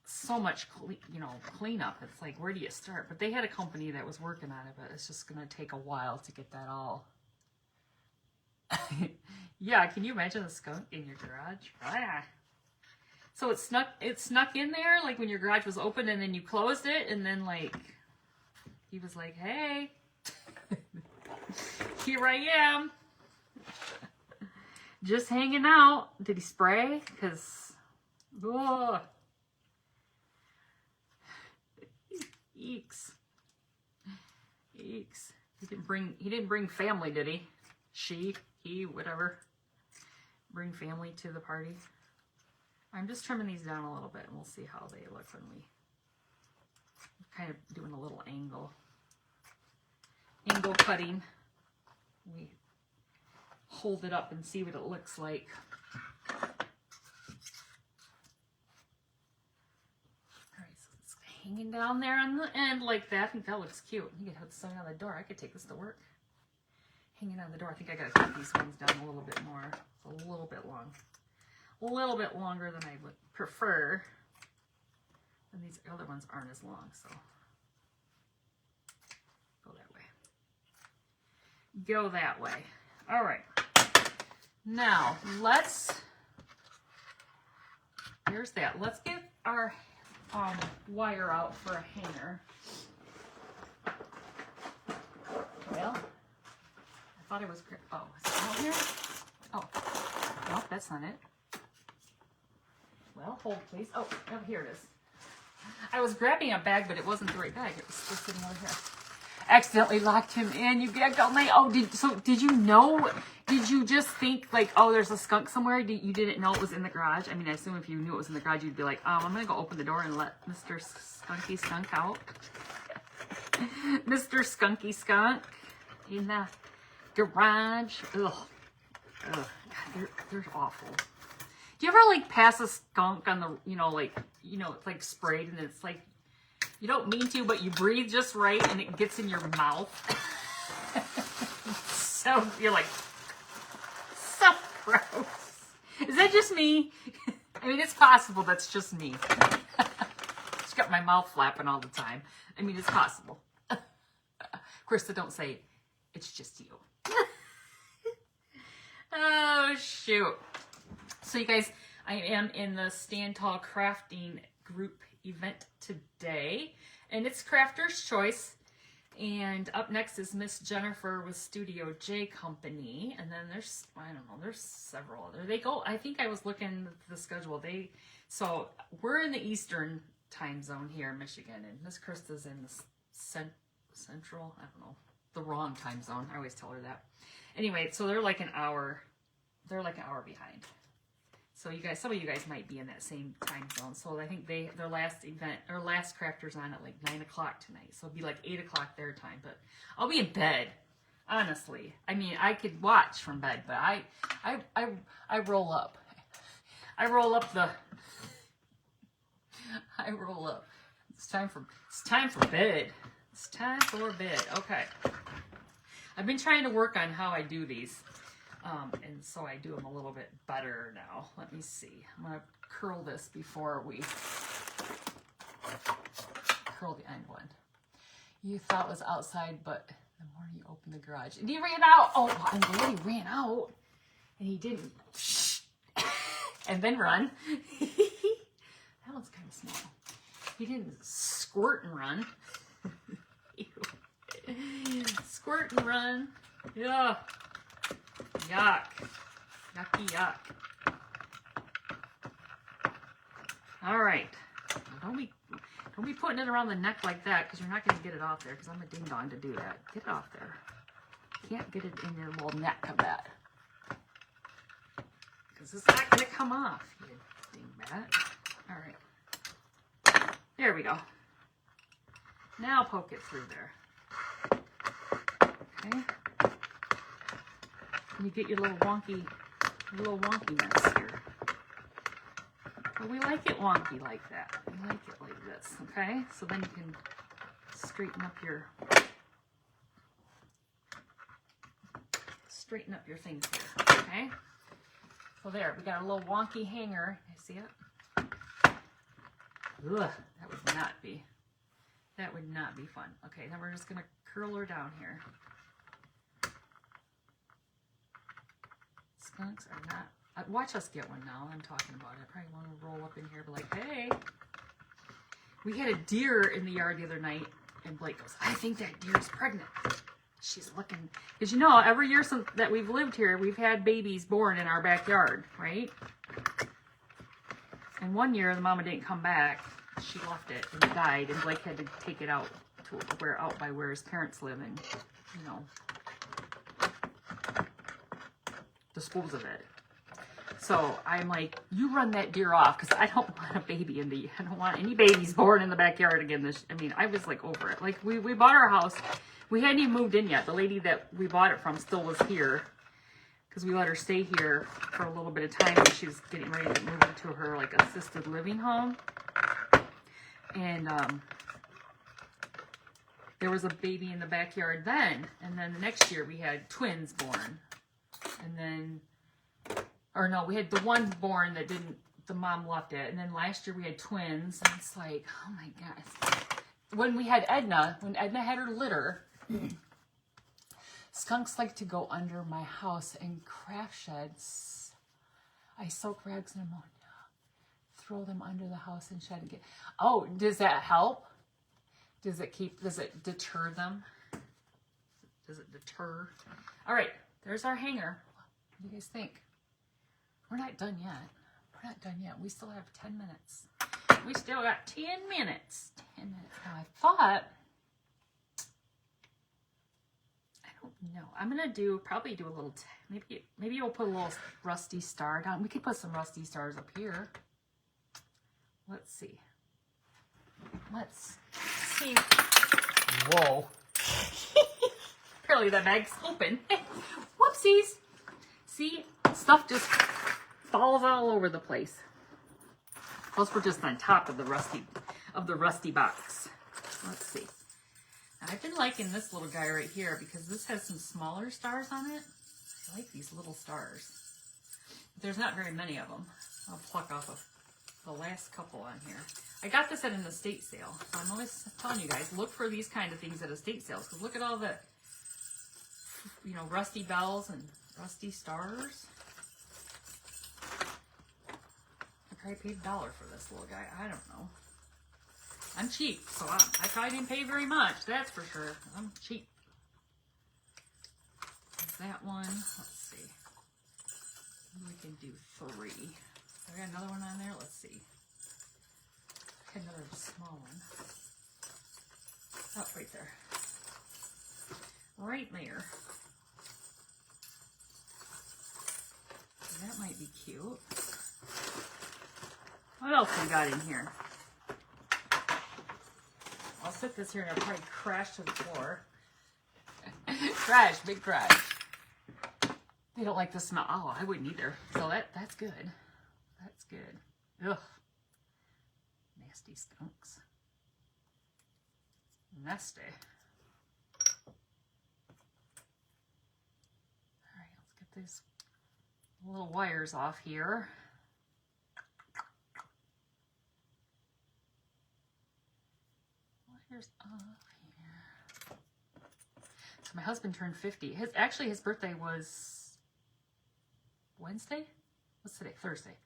so much cleanup. It's like, where do you start? But they had a company that was working on it, but it's just going to take a while to get that all. Yeah, can you imagine a skunk in your garage? Ah. So it snuck in there, like when your garage was open and then you closed it, and then like he was like, hey, here I am. Just hanging out. Did he spray? Because, oh, eeks. Eeks. He didn't bring family, did he? She, he, whatever. Bring family to the party. I'm just trimming these down a little bit, and we'll see how they look when we kind of doing a little angle cutting. We hold it up and see what it looks like. All right, so it's hanging down there on the end like that. I think that looks cute. You can have something on the door. I could take this to work. Hanging on the door. I think I gotta cut these ones down a little bit more. It's a little bit long. A little bit longer than I would prefer. And these other ones aren't as long, so go that way. Go that way. All right. Now, here's that. Let's get our wire out for a hanger. Well, I thought it was, oh, is it out here? Oh, no, that's not it. Well, hold please. Oh, here it is. I was grabbing a bag, but it wasn't the right bag. It was just sitting over here. Accidentally locked him in. You gagged all night. Oh, did you know? Did you just think like, oh, there's a skunk somewhere? You didn't know it was in the garage? I mean, I assume if you knew it was in the garage, you'd be like, I'm gonna go open the door and let Mr. Skunky Skunk out. Mr. Skunky Skunk in the garage. Ugh. God, they're awful. Do you ever like pass a skunk on the, it's like sprayed and it's like, you don't mean to, but you breathe just right and it gets in your mouth. So you're like, so gross. Is that just me? I mean, it's possible that's just me. Just got my mouth flapping all the time. I mean, it's possible. Of course, they don't say, it's just you. Oh, shoot. So you guys, I am in the Stand Tall Crafting group event today, and it's Crafter's Choice. And up next is Miss Jennifer with Studio J Company, and then there's, I don't know, there's several other. They go, I think I was looking at the schedule. So we're in the Eastern time zone here in Michigan, and Miss Krista's in the Central, I don't know, the wrong time zone. I always tell her that. Anyway, so they're like an hour behind. So you guys, some of you guys might be in that same time zone. So I think their last event, or last crafter's on at like 9 o'clock tonight. So it'll be like 8 o'clock their time. But I'll be in bed, honestly. I mean, I could watch from bed, but I roll up. I roll up. It's time for bed. It's time for bed. Okay. I've been trying to work on how I do these. And so I do them a little bit better now. Let me see. I'm going to curl this before we curl the end one. You thought it was outside, but the morning you opened the garage. And he ran out. Oh, and the lady ran out. And he didn't. And then run. That one's kind of small. He didn't squirt and run. Squirt and run. Yeah. Yuck. Yucky yuck. All right. Don't be putting it around the neck like that, because you're not going to get it off there, because I'm a ding dong to do that. Get it off there. Can't get it in your little neck of that, because it's not going to come off, you dingbat. All right. There we go. Now poke it through there. Okay. You get your little wonkiness here. But we like it wonky like that. We like it like this, okay? So then you can straighten up your things here, okay? So there, we got a little wonky hanger. You see it? Ugh, that would not be fun. Okay, then we're just gonna curl her down here. Skunks are not. Watch us get one now. I'm talking about it. I probably want to roll up in here, be like, hey. We had a deer in the yard the other night, and Blake goes, I think that deer is pregnant. She's looking, because you know, every year that we've lived here, we've had babies born in our backyard, right? And one year, the mama didn't come back. She left it, and it died, and Blake had to take it out to out by where his parents live, and you know, dispose of it. So I'm like, you run that deer off, because I don't want a baby I don't want any babies born in the backyard again. I was like over it. Like we bought our house. We hadn't even moved in yet. The lady that we bought it from still was here, because we let her stay here for a little bit of time, and she was getting ready to move into her like assisted living home. And there was a baby in the backyard then, and then the next year we had twins born. And then, or no, we had the one born that didn't, the mom left it. And then last year we had twins. And it's like, oh my gosh. When Edna had her litter, skunks like to go under my house and craft sheds. I soak rags in ammonia, throw them under the house and shed again. Oh, does that help? Does it deter them? Does it deter? All right. There's our hanger. What do you guys think? We're not done yet. We still have 10 minutes. We still got 10 minutes. 10 minutes. Now I thought, I don't know. I'm going to probably do a little, maybe we'll put a little rusty star down. We could put some rusty stars up here. Let's see. Whoa. Apparently that bag's open. Whoopsies. See, stuff just falls all over the place. Plus we're just on top of the rusty box. Let's see. Now, I've been liking this little guy right here because this has some smaller stars on it. I like these little stars. There's not very many of them. I'll pluck off of the last couple on here. I got this at an estate sale. So I'm always telling you guys, look for these kind of things at estate sales, because look at all the, you know, rusty bells and rusty stars. probably paid $1 for this little guy. I don't know. I'm cheap, so I probably didn't pay very much. That's for sure. I'm cheap. There's that one. Let's see. We can do 3. I got another one on there. Let's see. Another small one. Oh, right there. Right there. That might be cute. What else we got in here? I'll set this here and it'll probably crash to the floor. Crash, big crash. They don't like the smell. Oh, I wouldn't either. So that's good. That's good. Ugh. Nasty skunks. Nasty. Alright, let's get these little wires off here. Wires off here. So my husband turned 50. His birthday was Wednesday? What's today? Thursday.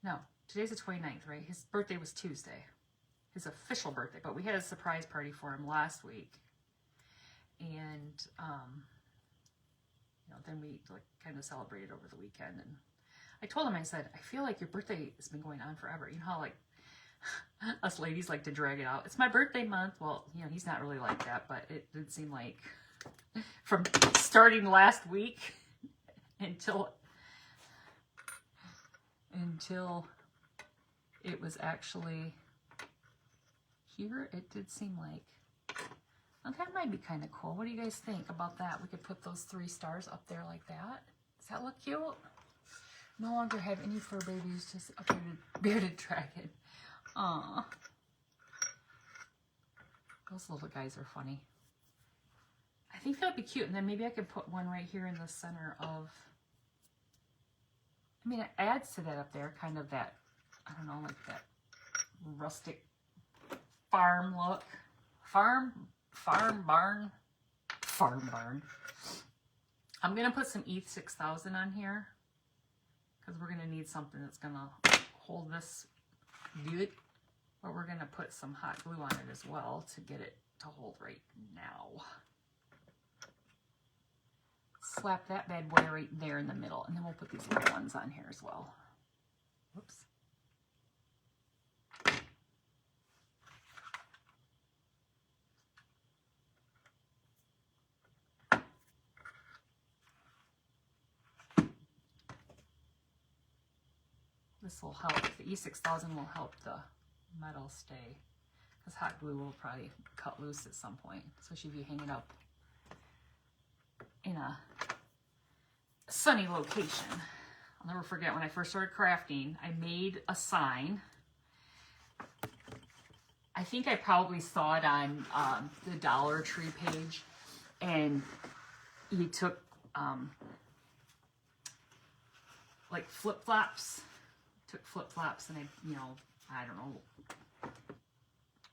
No, today's the 29th, right? His birthday was Tuesday. His official birthday, but we had a surprise party for him last week. And, then we kind of celebrated over the weekend. And I told him, I said, I feel like your birthday has been going on forever. You know how, us ladies like to drag it out. It's my birthday month. Well, he's not really like that, but it did seem like from starting last week until it was actually here, it did seem like, oh, that might be kind of cool. What do you guys think about that? We could put those 3 stars up there like that. Does that look cute? No longer have any fur babies, just a bearded dragon. Aww. Those little guys are funny. I think that'd be cute. And then maybe I could put one right here in the center of, it adds to that up there, kind of that, I don't know, like that rustic farm look. Farm barn. I'm going to put some E6000 on here because we're going to need something that's going to hold this good. But we're going to put some hot glue on it as well to get it to hold right now. Slap that bad boy right there in the middle, and then we'll put these little ones on here as well. Whoops. This will help. The E6000 will help the metal stay, because hot glue will probably cut loose at some point, especially if you hang it up in a sunny location. I'll never forget when I first started crafting, I made a sign. I think I probably saw it on the Dollar Tree page, and he took like flip-flops, and I don't know,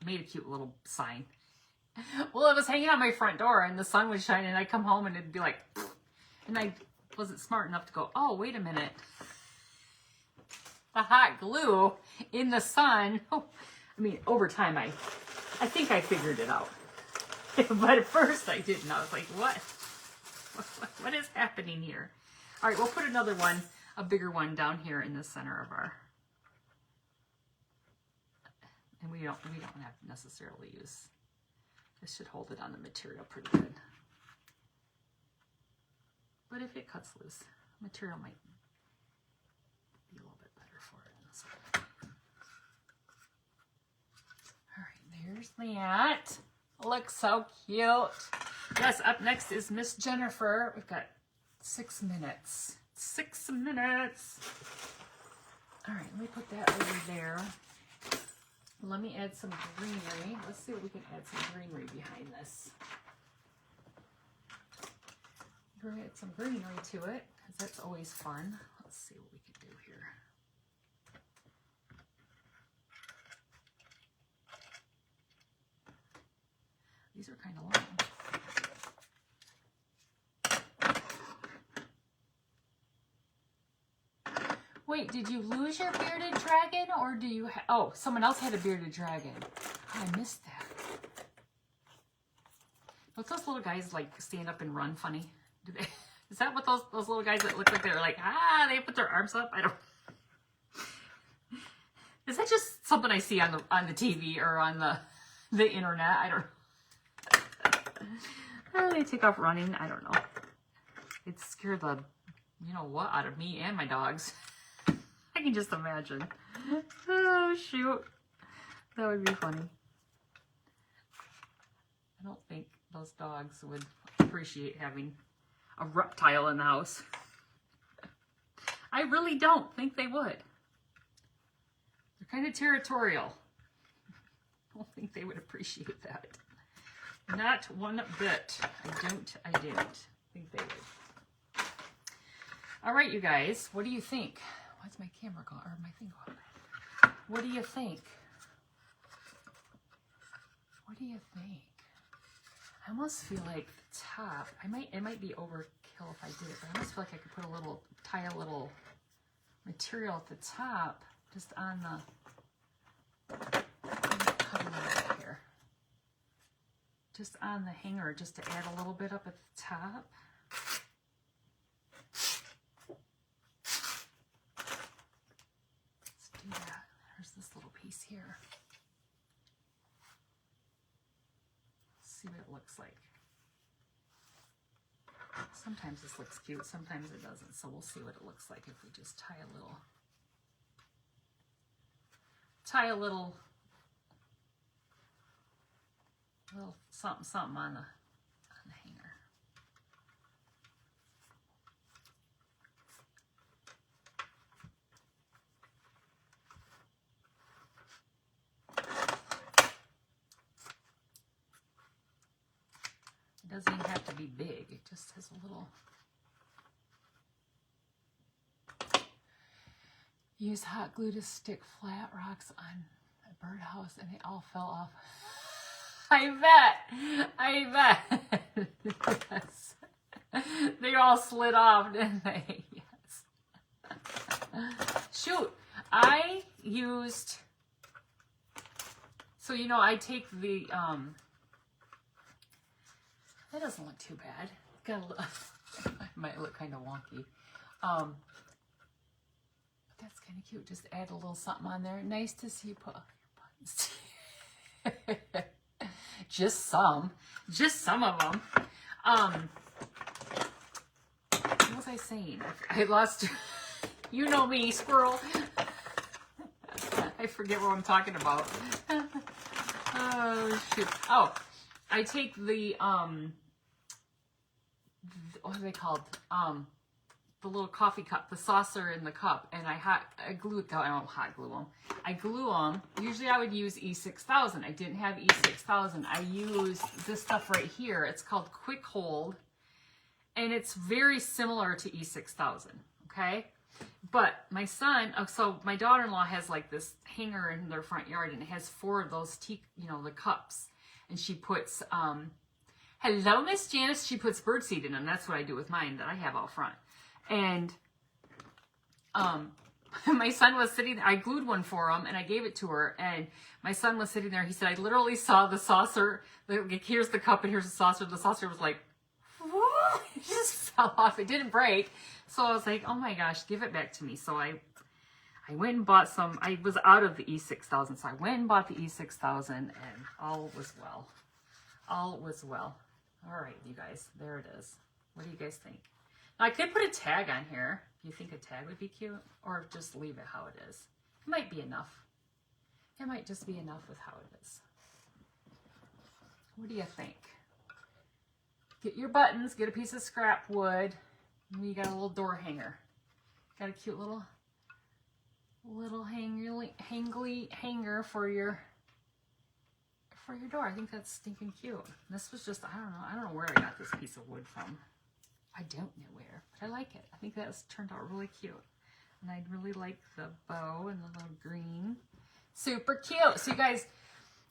made a cute little sign. Well, it was hanging on my front door and the sun was shining, and I'd come home and it'd be like, and I wasn't smart enough to go, oh, wait a minute. The hot glue in the sun. Oh, over time, I think I figured it out. But at first I didn't. I was like, what? What is happening here? All right, we'll put another one, a bigger one down here in the center of our, and we don't have to necessarily use, this should hold it on the material pretty good. But if it cuts loose, material might be a little bit better for it. All right, there's that. Looks so cute. Yes, up next is Miss Jennifer. We've got 6 minutes. 6 minutes. All right, let me put that over there. Let me add some greenery. Let's see what we can add some greenery behind this. We're going to add some greenery to it, because that's always fun. Let's see what we can do here. These are kind of long. Wait, did you lose your bearded dragon, or do you oh, someone else had a bearded dragon. Oh, I missed that. Don't those little guys like stand up and run funny? Do they? Is that what those little guys that look like they're like, they put their arms up? I don't. Is that just something I see on the TV or on the internet? I don't. Oh, they take off running. I don't know. It scared the you know what out of me and my dogs. I can just imagine. Oh shoot, that would be funny. I don't think those dogs would appreciate having a reptile in the house. I really don't think they would. They're kind of territorial. I don't think they would appreciate that. Not one bit. I don't think they would. All right, you guys, what do you think? Why's my camera going, or my thing going? What do you think? What do you think? I almost feel like the top, it might be overkill if I did it, but I almost feel like I could tie a little material at the top, just on the, cut a little bit here. Just on the hanger, just to add a little bit up at the top. Let's do that. There's this little piece here. See what it looks like. Sometimes this looks cute, sometimes it doesn't, so we'll see what it looks like if we just tie a little something on the hanger. It doesn't even have to be big, it just has a little. Use hot glue to stick flat rocks on a birdhouse and they all fell off. I bet. Yes. They all slid off, didn't they? Yes. Shoot, I used, so you know, I take the, that doesn't look too bad. It might look kind of wonky. But that's kind of cute. Just add a little something on there. Nice to see you put all your buttons. Just some of them. What was I saying? I lost, you know me, squirrel. I forget what I'm talking about. Oh, shoot. Oh, I take the, what are they called? The little coffee cup, the saucer in the cup, and I glue them. I don't hot glue them. I glue them. Usually I would use E6000. I didn't have E6000. I used this stuff right here. It's called Quick Hold, and it's very similar to E6000. Okay, but my son, so my daughter-in-law has like this hanger in their front yard, and it has 4 of those the cups, and she puts hello, Miss Janice. She puts birdseed in them. That's what I do with mine that I have out front. And my son was sitting there. I glued one for him and I gave it to her, and my son was sitting there. He said, I literally saw the saucer, like, here's the cup and here's the saucer. The saucer was like, whoa, it just fell off. It didn't break. So I was like, oh my gosh, give it back to me. So I went and bought some. I was out of the E6000, so I went and bought the E6000, and all was well. All was well. All right, you guys, there it is. What do you guys think? I could put a tag on here. Do you think a tag would be cute? Or just leave it how it is? It might be enough. It might just be enough with how it is. What do you think? Get your buttons, get a piece of scrap wood, and you got a little door hanger. Got a cute little hanger for your door. I think that's stinking cute. This was just, I don't know where I got this piece of wood from. I don't know where, but I like it. I think that's turned out really cute. And I really like the bow and the little green. Super cute. So you guys,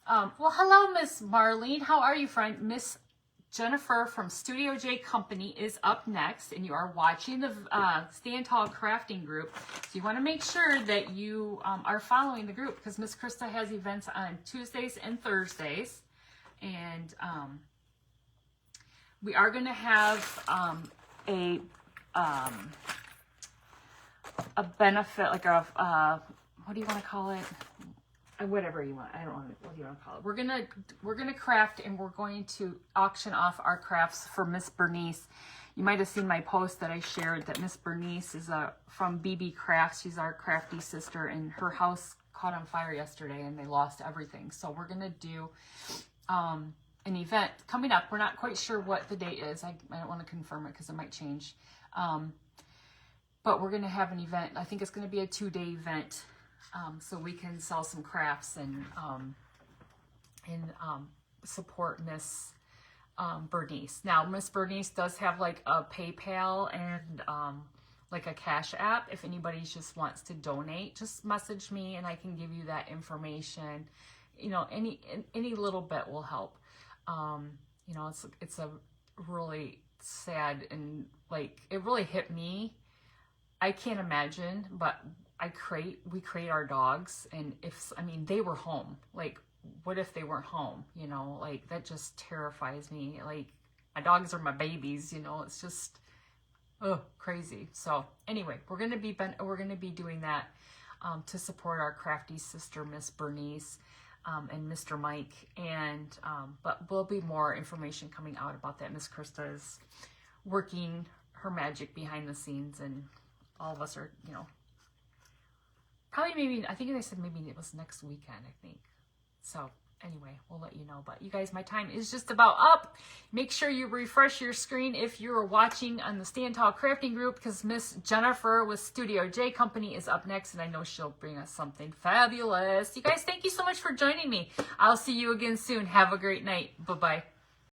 well, hello, Miss Marlene. How are you, friend? Miss Jennifer from Studio J Company is up next, and you are watching the Stand Tall Crafting group. So you want to make sure that you are following the group, because Miss Krista has events on Tuesdays and Thursdays. And we are going to have a benefit, like a, what do you want to call it? Whatever you want. I don't want to, what do you want to call it? We're gonna craft, and we're going to auction off our crafts for Miss Bernice. You might have seen my post that I shared that Miss Bernice is from BB Crafts. She's our crafty sister, and her house caught on fire yesterday and they lost everything. So we're gonna do an event coming up. We're not quite sure what the date is. I don't want to confirm it because it might change. But we're gonna have an event. I think it's gonna be a 2-day event. So we can sell some crafts and support Miss Bernice. Now, Miss Bernice does have like a PayPal and like a Cash App. If anybody just wants to donate, just message me and I can give you that information. You know, any little bit will help. You know, it's a really sad, and like it really hit me. I can't imagine, but we crate our dogs, and they were home. Like, what if they weren't home? You know, like that just terrifies me. Like, my dogs are my babies, you know, it's just, crazy. So anyway, we're going to be doing that, to support our crafty sister, Miss Bernice, and Mr. Mike. And, but there'll be more information coming out about that. Miss Krista is working her magic behind the scenes, and all of us are, you know, probably maybe, I think they said maybe it was next weekend, I think. So anyway, we'll let you know. But you guys, my time is just about up. Make sure you refresh your screen if you're watching on the Stand Tall Crafting group, because Miss Jennifer with Studio J Company is up next, and I know she'll bring us something fabulous. You guys, thank you so much for joining me. I'll see you again soon. Have a great night. Bye-bye.